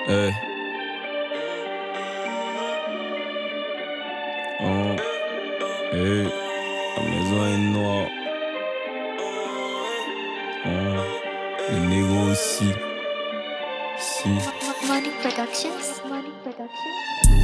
Hey. Oh. Hey. La maison est noire. Oh. Les négros aussi. Si. Money Productions.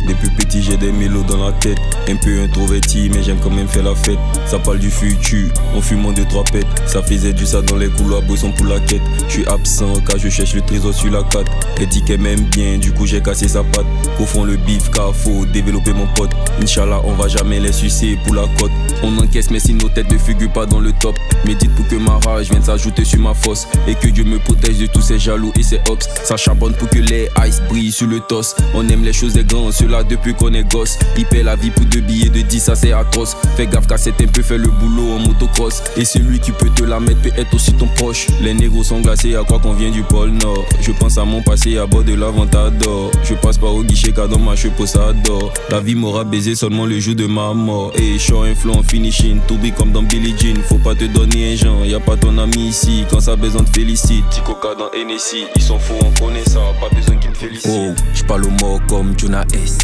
Depuis petit j'ai des mélos dans la tête. Un peu introverti mais j'aime quand même faire la fête. Ça parle du futur, on fume en 2-3 pètes. Ça faisait du ça dans les couloirs, boisson pour la quête. J'suis absent car je cherche le trésor sur la 4. Elle dit qu'elle m'aime bien, du coup j'ai cassé sa patte. Au fond le bif car faut développer mon pote. Inch'Allah on va jamais les sucer pour la cote. On encaisse mais si nos têtes ne figurent pas dans le top. Médite pour que ma rage vienne s'ajouter sur ma fosse. Et que Dieu me protège de tous ces jaloux et ces hops. Ça charbonne pour que les ice brillent sur le toss. On aime les choses des grands, ceux-là depuis qu'on est gosse. Il paie la vie pour 2 billets de 10, ça c'est atroce. Fais gaffe car c'est un peu fait le boulot en motocross. Et celui qui peut te la mettre peut être aussi ton proche. Les négros sont glacés, à quoi qu'on vient du pôle Nord. Je pense à mon passé à bord de l'Aventador. Je passe pas au guichet car dans ma chepeau ça dort. La vie m'aura baisé seulement le jour de ma mort. Et je suis un flow en finishing, tout brille comme dans Billie Jean. Faut pas te donner un genre, y'a pas ton ami ici. Quand ça besoin te félicite. Petit coca dans NSI, ils sont fous, on connaît ça. Pas besoin qu'ils me félicitent. Oh, j'parle au mort comme Jonah S.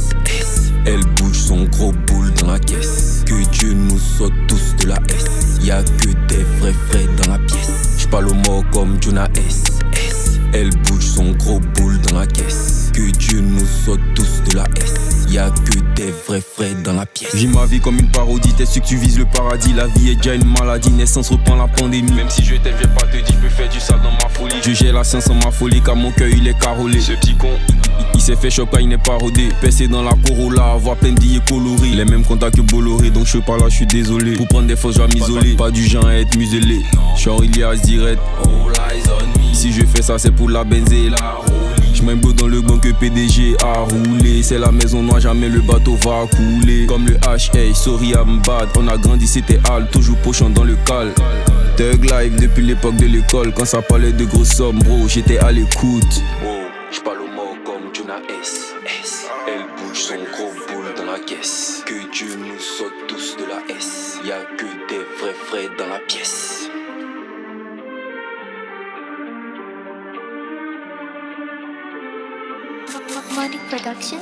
Elle bouge son gros boule dans la caisse. Que Dieu nous saute tous de la S. Y'a que des vrais frais dans la pièce. J'parle au mort comme Jonah S. Elle bouge son gros boule dans la caisse. Que Dieu nous saute tous de la S. Y'a que des vrais frais dans la pièce. Vis ma vie comme une parodie, t'es sûr que tu vises le paradis. La vie est déjà une maladie, naissance reprend la pandémie. Même si je t'aime, je vais pas te dire, je peux faire du sale dans ma folie. Je gère la science en ma folie, car mon cœur il est carolé. Ce petit con, il s'est fait choc quand il n'est pas rodé. Percé dans la Corolla, avoir plein d'illets colorés. Les mêmes contacts que Bolloré, donc je suis pas là, je suis désolé. Pour prendre des fausses, je vais m'isoler. Pas du genre à être muselé. Genre il y a direct. All eyes on me. Si je fais ça, c'est pour la benzée, la roulie. J'm'aime beau dans le banc que PDG a roulé. C'est la maison noire, jamais le bateau va couler. Comme le H, hey, sorry I'm bad. On a grandi, c'était Al, toujours pochant dans le cal. Thug life depuis l'époque de l'école. Quand ça parlait de grosses sommes, bro, j'étais à l'écoute. Oh, j'parle au mort comme Jonah S. Elle bouge son gros boule dans la caisse. Que Dieu nous saute tous de la S. Y'a que des vrais frais dans la pièce. Money Productions.